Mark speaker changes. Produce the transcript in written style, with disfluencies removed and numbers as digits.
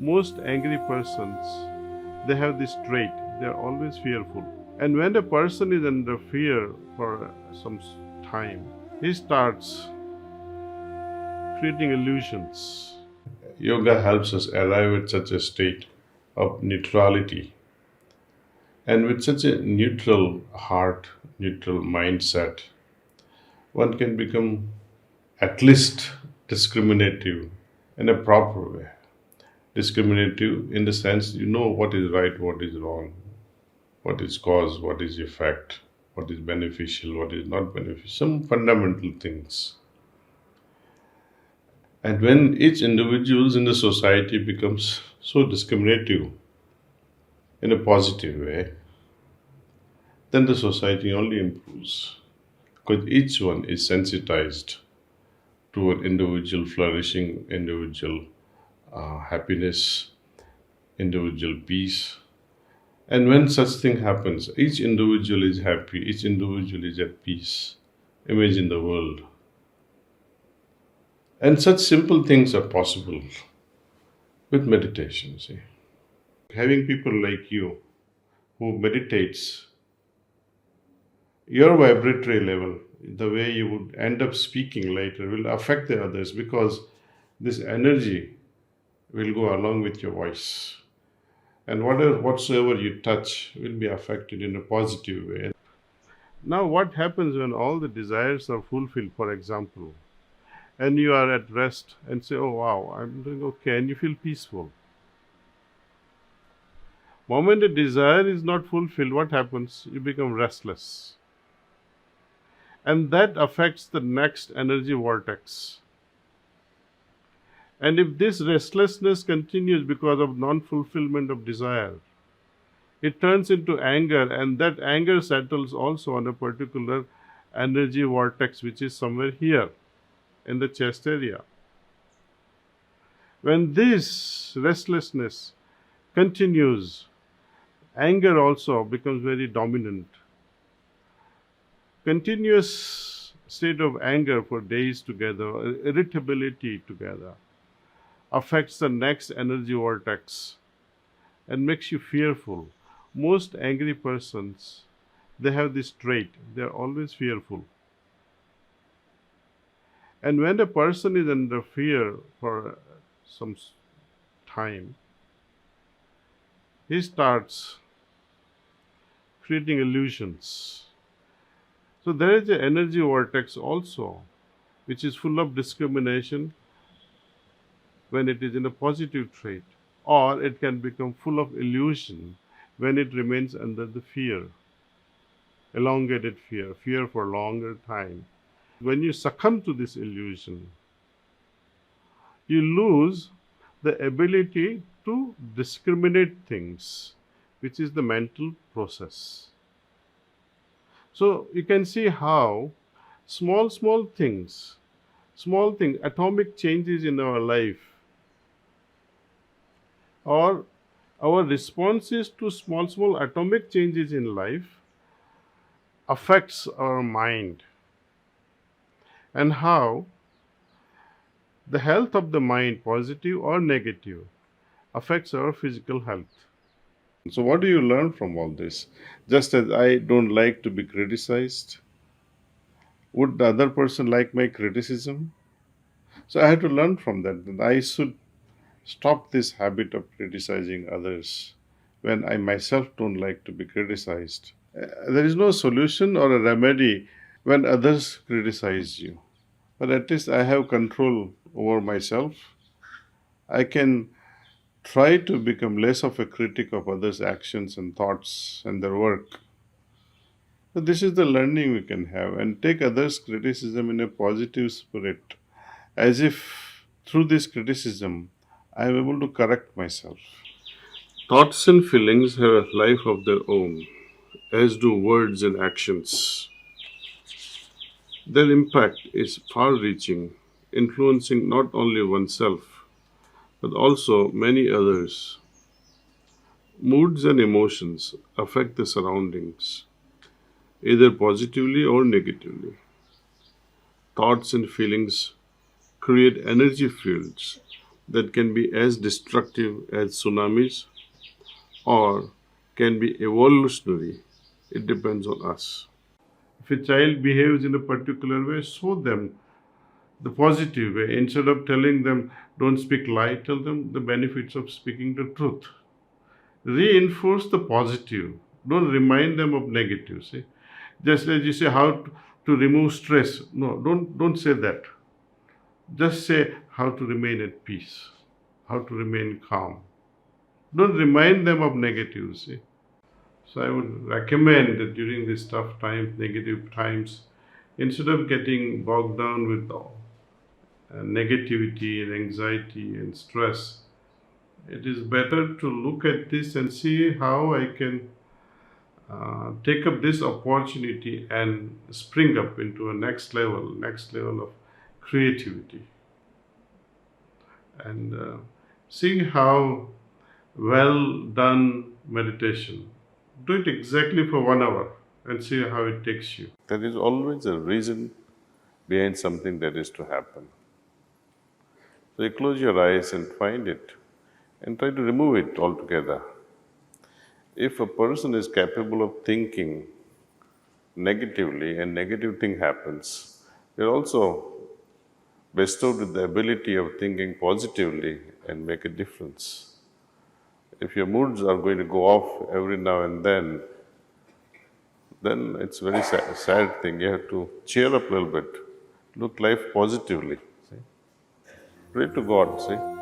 Speaker 1: Most angry persons, they have this trait, they are always fearful. And when a person is under fear for some time, he starts creating illusions.
Speaker 2: Yoga helps us arrive at such a state of neutrality. And with such a neutral heart, neutral mindset, one can become at least discriminative in a proper way. Discriminative in the sense you know what is right, what is wrong, what is cause, what is effect, what is beneficial, what is not beneficial, some fundamental things. And when each individual in the society becomes so discriminative in a positive way, then the society only improves. Because each one is sensitized to an individual flourishing, individual happiness, individual peace. And when such thing happens, each individual is happy, each individual is at peace. Imagine the world. And such simple things are possible with meditation, see. Having people like you who meditates, your vibratory level, the way you would end up speaking later, will affect the others because this energy will go along with your voice. And whatsoever you touch will be affected in a positive way.
Speaker 1: Now, what happens when all the desires are fulfilled, for example, and you are at rest and say, oh wow, I'm doing okay, and you feel peaceful. Moment a desire is not fulfilled, what happens? You become restless. And that affects the next energy vortex. And if this restlessness continues because of non-fulfillment of desire, it turns into anger, and that anger settles also on a particular energy vortex which is somewhere here in the chest area. When this restlessness continues, anger also becomes very dominant. Continuous state of anger for days together, irritability together, affects the next energy vortex and makes you fearful. Most angry persons, they have this trait, they are always fearful. And when a person is under fear for some time, he starts creating illusions. So there is an energy vortex also, which is full of discrimination when it is in a positive trait, or it can become full of illusion when it remains under the fear, elongated fear, fear for longer time. When you succumb to this illusion, you lose the ability to discriminate things, which is the mental process. So you can see how small things, atomic changes in our life, or our responses to small atomic changes in life affects our mind, and how the health of the mind, positive or negative, affects our physical health. So what do you learn from all this? Just as I don't like to be criticized, would the other person like my criticism? So I had to learn from that I should stop this habit of criticizing others when I myself don't like to be criticized. There is no solution or a remedy when others criticize you. But at least I have control over myself. I can try to become less of a critic of others' actions and thoughts and their work. So this is the learning we can have, and take others' criticism in a positive spirit, as if through this criticism I am able to correct myself. Thoughts and feelings have a life of their own, as do words and actions. Their impact is far-reaching, influencing not only oneself, but also many others. Moods and emotions affect the surroundings, either positively or negatively. Thoughts and feelings create energy fields that can be as destructive as tsunamis or can be evolutionary. It depends on us. If a child behaves in a particular way, show them the positive way. Instead of telling them, don't speak lie, tell them the benefits of speaking the truth. Reinforce the positive. Don't remind them of negative. See? Just as you say how to remove stress. No, don't say that. Just say how to remain at peace, how to remain calm. Don't remind them of negative. See? So I would recommend that during these tough times, negative times, instead of getting bogged down with negativity and anxiety and stress, it is better to look at this and see how I can take up this opportunity and spring up into a next level of creativity. And see how well done meditation. Do it exactly for 1 hour and see how it takes you.
Speaker 2: There is always a reason behind something that is to happen. So you close your eyes and find it and try to remove it altogether. If a person is capable of thinking negatively and negative thing happens, they're also bestowed with the ability of thinking positively and make a difference. If your moods are going to go off every now and then it's a very sad thing. You have to cheer up a little bit, look life positively. See? Pray to God, see?